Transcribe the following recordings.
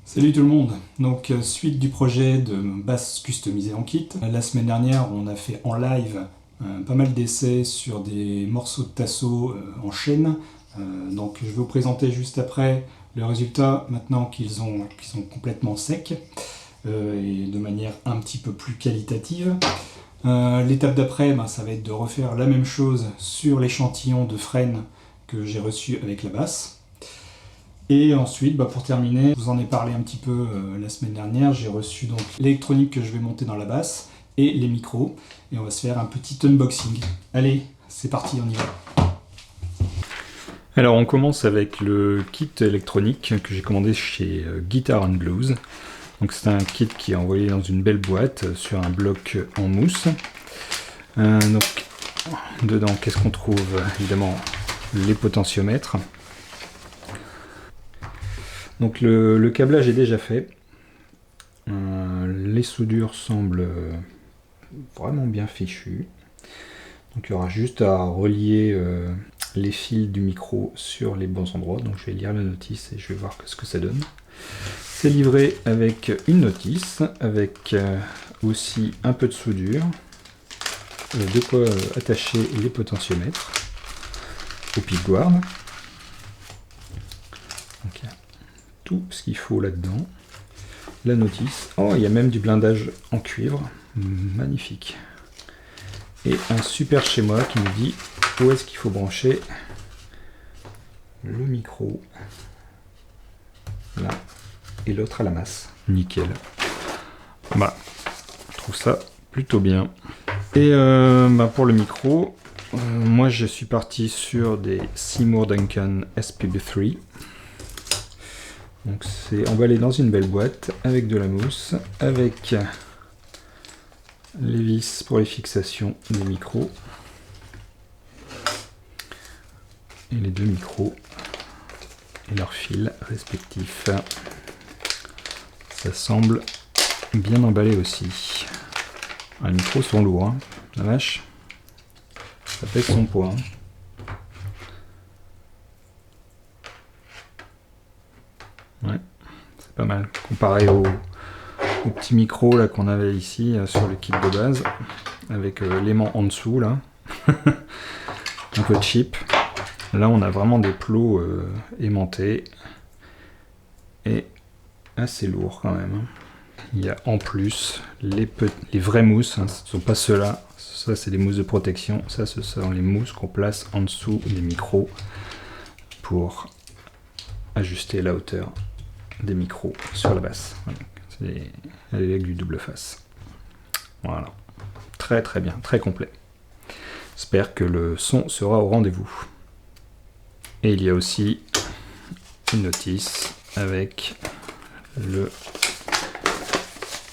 Salut tout le monde. Donc suite du projet de basse customisée en kit. La semaine dernière on a fait en live pas mal d'essais sur des morceaux de tasso en chaîne. Donc je vais vous présenter juste après le résultat maintenant qu'ils sont complètement secs et de manière un petit peu plus qualitative. L'étape d'après, ça va être de refaire la même chose sur l'échantillon de frêne que j'ai reçu avec la basse. Et ensuite, pour terminer, je vous en ai parlé un petit peu la semaine dernière, j'ai reçu donc l'électronique que je vais monter dans la basse et les micros. Et on va se faire un petit unboxing. Allez, c'est parti, on y va. Alors on commence avec le kit électronique que j'ai commandé chez Guitar and Blues. Donc c'est un kit qui est envoyé dans une belle boîte sur un bloc en mousse. Donc dedans, qu'est-ce qu'on trouve? Évidemment les potentiomètres. Donc le câblage est déjà fait. Les soudures semblent vraiment bien fichues. Donc il y aura juste à relier les fils du micro sur les bons endroits. Donc je vais lire la notice et je vais voir ce que ça donne. C'est livré avec une notice, avec aussi un peu de soudure, de quoi attacher les potentiomètres au pic-guard. Donc il y a tout ce qu'il faut là-dedans. La notice. Oh, il y a même du blindage en cuivre. Magnifique. Et un super schéma qui nous dit où est-ce qu'il faut brancher le micro. Là. Et l'autre à la masse. Nickel. Je trouve ça plutôt bien. Et pour le micro, moi je suis parti sur des Seymour Duncan SPB3. Donc c'est emballé dans une belle boîte avec de la mousse, avec les vis pour les fixations des micros et les deux micros et leurs fils respectifs. Ça semble bien emballé aussi. Les micros sont lourds, hein. La vache, ça pèse son poids. Ouais, c'est pas mal. Comparé au petit micro là qu'on avait ici sur le kit de base, avec l'aimant en dessous là, un peu cheap. Là on a vraiment des plots aimantés et assez lourds quand même. Il y a en plus les vraies mousses, hein. Ce ne sont pas ceux-là, ça c'est des mousses de protection, ça ce sont les mousses qu'on place en dessous des micros pour ajuster la hauteur des micros sur la basse. Voilà. C'est avec du double face. Voilà. Très très bien, très complet. J'espère que le son sera au rendez-vous. Et il y a aussi une notice avec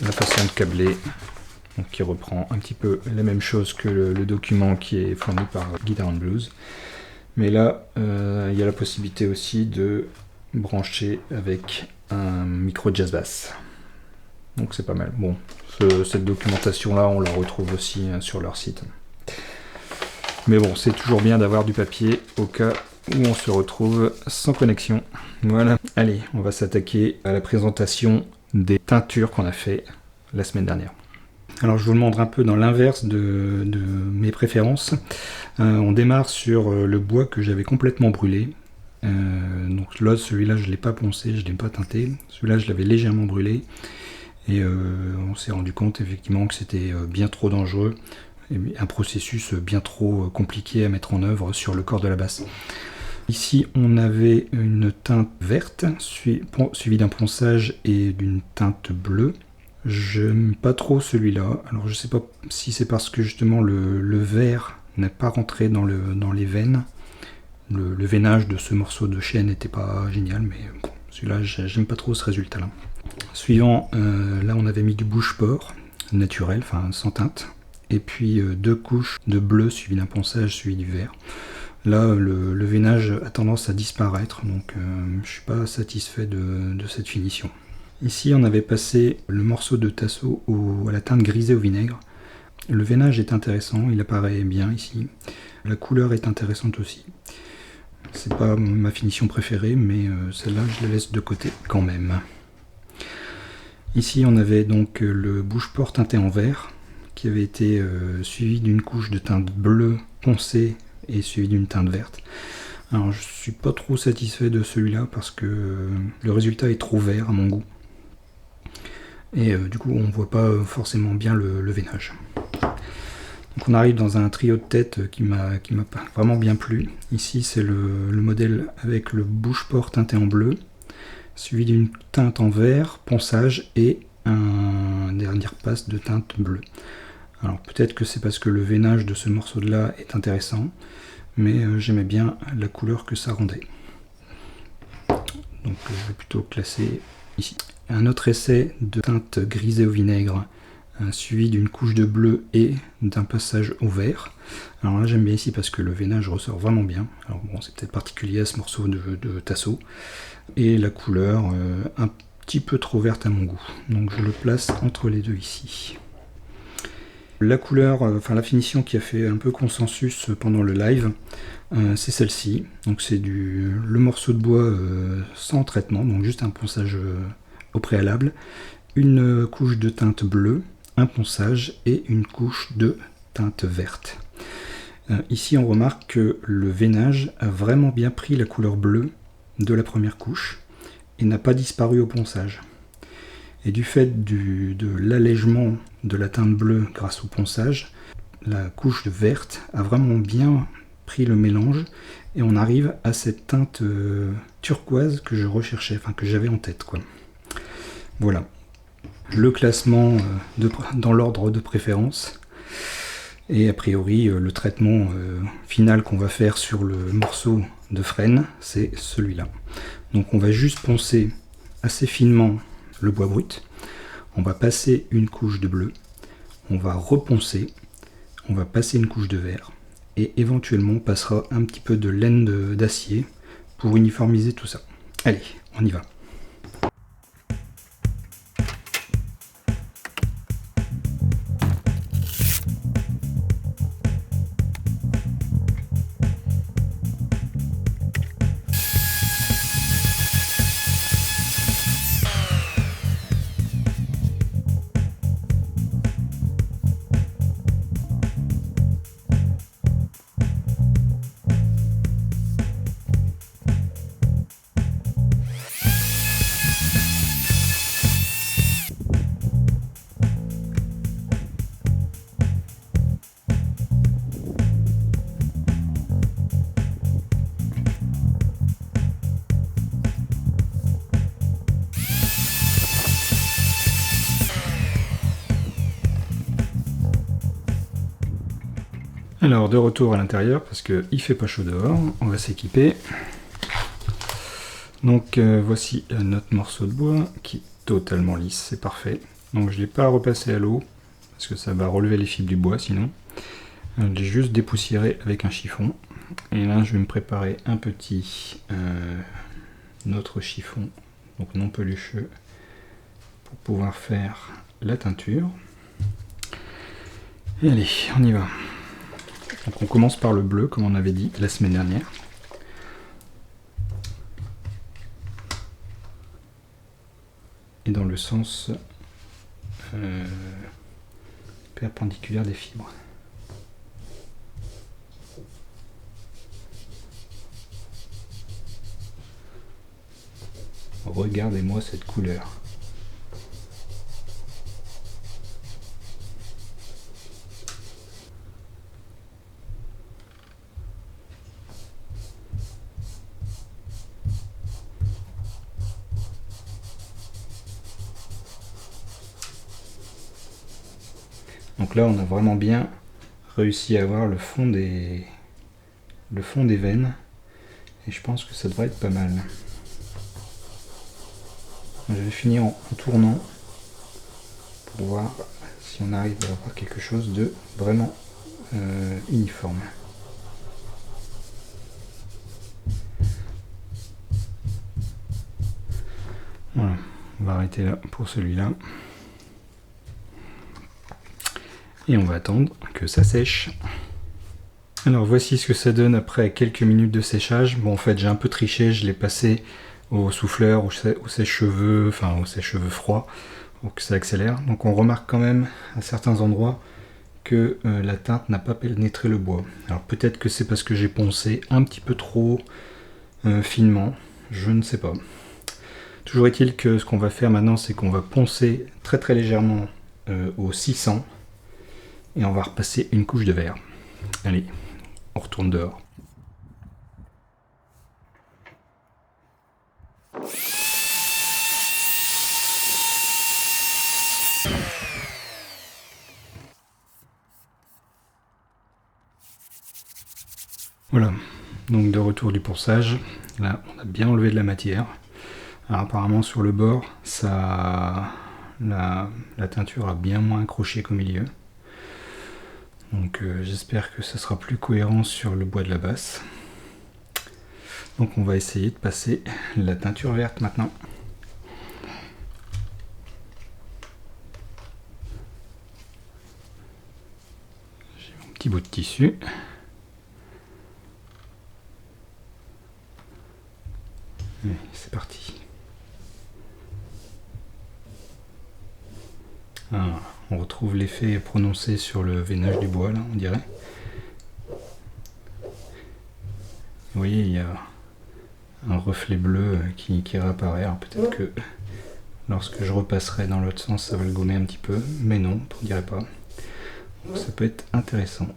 la façon de câbler, donc qui reprend un petit peu la même chose que le document qui est fourni par Guitar and Blues. Mais là, il y a la possibilité aussi de branché avec un micro jazz bass. Donc c'est pas mal. Bon, cette documentation là on la retrouve aussi sur leur site. Mais bon, c'est toujours bien d'avoir du papier au cas où on se retrouve sans connexion. Voilà. Allez, on va s'attaquer à la présentation des teintures qu'on a fait la semaine dernière. Alors je vous le montre un peu dans l'inverse de mes préférences. On démarre sur le bois que j'avais complètement brûlé. Donc là, celui-là, je ne l'ai pas poncé, je ne l'ai pas teinté. Celui-là, je l'avais légèrement brûlé. Et on s'est rendu compte effectivement que c'était bien trop dangereux. Et un processus bien trop compliqué à mettre en œuvre sur le corps de la basse. Ici, on avait une teinte verte, suivie d'un ponçage et d'une teinte bleue. Je n'aime pas trop celui-là. Alors je ne sais pas si c'est parce que justement le vert n'a pas rentré dans les veines. Le veinage de ce morceau de chêne n'était pas génial, mais bon, celui-là, j'aime pas trop ce résultat-là. Suivant, là on avait mis du bouche-port naturel, enfin sans teinte, et puis deux couches de bleu suivi d'un ponçage suivi du vert. Là, le veinage a tendance à disparaître, donc je suis pas satisfait de cette finition. Ici, on avait passé le morceau de tasso à la teinte grisée au vinaigre. Le veinage est intéressant, il apparaît bien ici. La couleur est intéressante aussi. C'est pas ma finition préférée, mais celle-là, je la laisse de côté quand même. Ici on avait donc le bouche-port teinté en vert qui avait été suivi d'une couche de teinte bleue foncée et suivi d'une teinte verte. Alors je suis pas trop satisfait de celui-là parce que le résultat est trop vert à mon goût. Et du coup on voit pas forcément bien le veinage. Donc on arrive dans un trio de tête qui m'a vraiment bien plu. Ici c'est le modèle avec le bouche-port teinté en bleu, suivi d'une teinte en vert, ponçage et un dernier passe de teinte bleue. Alors peut-être que c'est parce que le veinage de ce morceau de là est intéressant, mais j'aimais bien la couleur que ça rendait. Donc je vais plutôt classer ici. Un autre essai de teinte grisée au vinaigre, suivi d'une couche de bleu et d'un passage au vert. Alors là j'aime bien ici parce que le veinage ressort vraiment bien. Alors bon, c'est peut-être particulier à ce morceau de Tasso. Et la couleur un petit peu trop verte à mon goût. Donc je le place entre les deux ici. La couleur, enfin la finition qui a fait un peu consensus pendant le live, c'est celle-ci. Donc c'est le morceau de bois sans traitement, donc juste un ponçage au préalable, une couche de teinte bleue, un ponçage et une couche de teinte verte. Ici on remarque que le veinage a vraiment bien pris la couleur bleue de la première couche et n'a pas disparu au ponçage. Et du fait de l'allègement de la teinte bleue grâce au ponçage, la couche verte a vraiment bien pris le mélange et on arrive à cette teinte turquoise que je recherchais, enfin que j'avais en tête, quoi. Voilà. Le classement dans l'ordre de préférence. Et a priori, le traitement final qu'on va faire sur le morceau de frêne, c'est celui-là. Donc on va juste poncer assez finement le bois brut. On va passer une couche de bleu. On va reponcer. On va passer une couche de vert. Et éventuellement, on passera un petit peu de laine d'acier pour uniformiser tout ça. Allez, on y va. Alors de retour à l'intérieur parce qu'il fait pas chaud dehors, on va s'équiper. Donc voici notre morceau de bois qui est totalement lisse, c'est parfait. Donc je ne l'ai pas repassé à l'eau parce que ça va relever les fibres du bois sinon. Je l'ai juste dépoussiéré avec un chiffon. Et là je vais me préparer un petit autre chiffon, donc non pelucheux, pour pouvoir faire la teinture. Et allez, on y va. Donc on commence par le bleu, comme on avait dit la semaine dernière. Et dans le sens perpendiculaire des fibres. Regardez-moi cette couleur. Donc là, on a vraiment bien réussi à avoir le fond des veines. Et je pense que ça devrait être pas mal. Je vais finir en tournant pour voir si on arrive à avoir quelque chose de vraiment uniforme. Voilà, on va arrêter là pour celui-là. Et on va attendre que ça sèche. Alors voici ce que ça donne après quelques minutes de séchage. Bon, en fait j'ai un peu triché, je l'ai passé au souffleur, au sèche-cheveux, enfin au sèche-cheveux froid. pour que ça accélère. Donc on remarque quand même à certains endroits que la teinte n'a pas pénétré le bois. Alors peut-être que c'est parce que j'ai poncé un petit peu trop finement, je ne sais pas. Toujours est-il que ce qu'on va faire maintenant, c'est qu'on va poncer très très légèrement au 600 et on va repasser une couche de verre. Allez, on retourne dehors. Voilà, donc de retour du ponçage. Là, on a bien enlevé de la matière. Alors apparemment sur le bord, la teinture a bien moins accroché qu'au milieu. Donc j'espère que ça sera plus cohérent sur le bois de la basse. Donc on va essayer de passer la teinture verte maintenant. J'ai mon petit bout de tissu. C'est parti. Ah, on retrouve l'effet prononcé sur le veinage du bois, là, on dirait. Vous voyez, il y a un reflet bleu qui réapparaît. Alors peut-être que lorsque je repasserai dans l'autre sens, ça va le gommer un petit peu. Mais non, on dirait pas. Donc, ça peut être intéressant.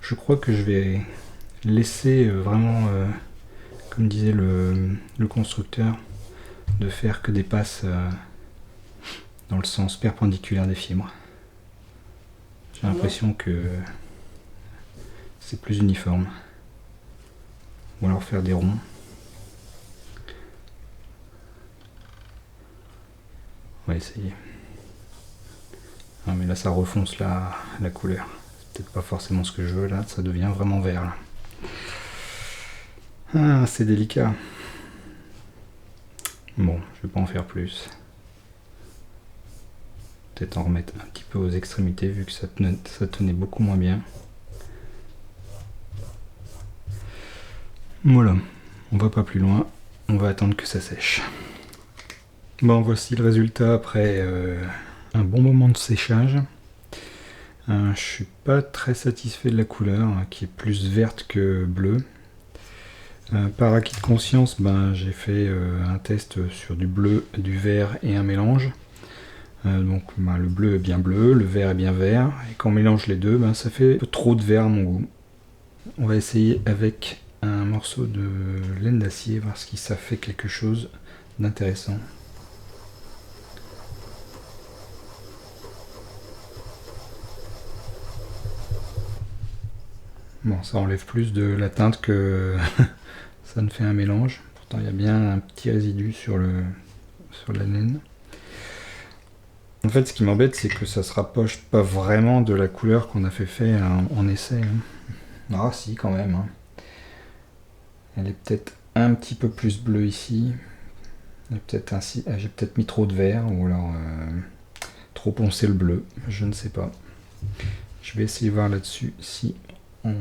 Je crois que je vais laisser vraiment... comme disait le constructeur, de faire que des passes dans le sens perpendiculaire des fibres. J'ai l'impression que c'est plus uniforme. Ou alors faire des ronds. On va essayer. Ah, mais là ça refonce la couleur. C'est peut-être pas forcément ce que je veux là, ça devient vraiment vert là. Ah, c'est délicat. Bon, je vais pas en faire plus. Peut-être en remettre un petit peu aux extrémités vu que ça tenait beaucoup moins bien. Voilà, on va pas plus loin. On va attendre que ça sèche. Bon, voici le résultat après un bon moment de séchage. Je suis pas très satisfait de la couleur, qui est plus verte que bleue. Par acquis de conscience, j'ai fait un test sur du bleu, du vert et un mélange. Donc le bleu est bien bleu, le vert est bien vert, et quand on mélange les deux, ça fait un peu trop de vert à mon goût. On va essayer avec un morceau de laine d'acier, voir si ça fait quelque chose d'intéressant. Bon, ça enlève plus de la teinte que ça ne fait un mélange. Pourtant, il y a bien un petit résidu sur la laine. En fait, ce qui m'embête, c'est que ça se rapproche pas vraiment de la couleur qu'on a fait en essai. Ah si, quand même. Elle est peut-être un petit peu plus bleue ici. J'ai peut-être mis trop de vert, ou alors trop poncé le bleu. Je ne sais pas. Je vais essayer de voir là-dessus si en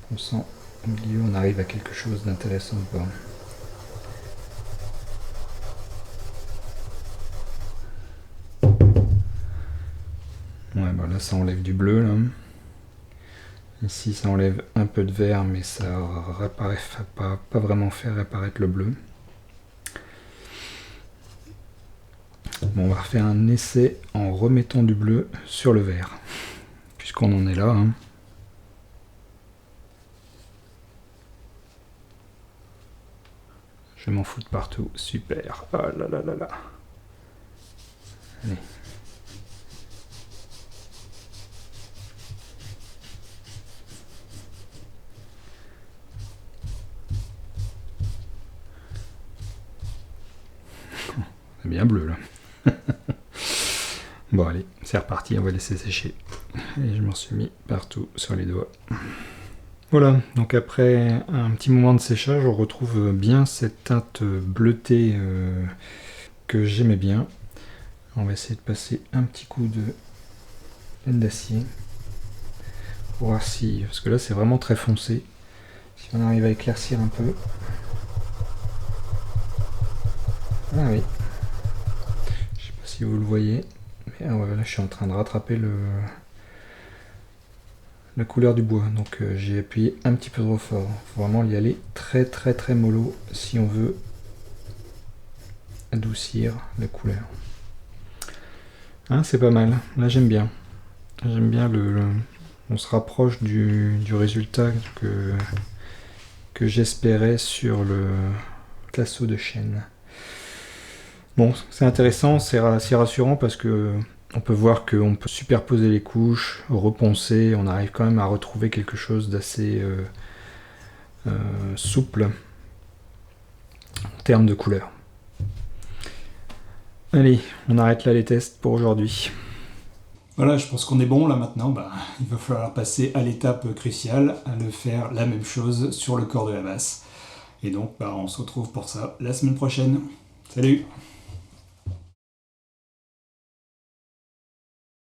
ponçant au milieu on arrive à quelque chose d'intéressant ou pas. Ouais, là ça enlève du bleu là. Ici ça enlève un peu de vert, mais ça réapparaît pas vraiment faire réapparaître le bleu. Bon, on va refaire un essai en remettant du bleu sur le vert, puisqu'on en est là. Je m'en fous de partout, super. Ah là là là là. Allez. C'est bien bleu là. Bon allez, c'est reparti, on va laisser sécher. Et je m'en suis mis partout sur les doigts. Voilà, donc après un petit moment de séchage, on retrouve bien cette teinte bleutée que j'aimais bien. On va essayer de passer un petit coup de laine d'acier pour voir si, parce que là c'est vraiment très foncé, si on arrive à éclaircir un peu. Ah oui, je sais pas si vous le voyez. Mais ouais, là je suis en train de rattraper la couleur du bois, donc j'ai appuyé un petit peu trop fort. Faut vraiment y aller très très très mollo si on veut adoucir la couleur. Hein, c'est pas mal, là j'aime bien. J'aime bien on se rapproche du résultat que j'espérais sur le lasso de chêne. Bon, c'est intéressant, c'est rassurant parce que on peut voir qu'on peut superposer les couches, reponcer, on arrive quand même à retrouver quelque chose d'assez souple en termes de couleur. Allez, on arrête là les tests pour aujourd'hui. Voilà, je pense qu'on est bon là maintenant. Il va falloir passer à l'étape cruciale, à le faire la même chose sur le corps de la basse. Et donc, on se retrouve pour ça la semaine prochaine. Salut!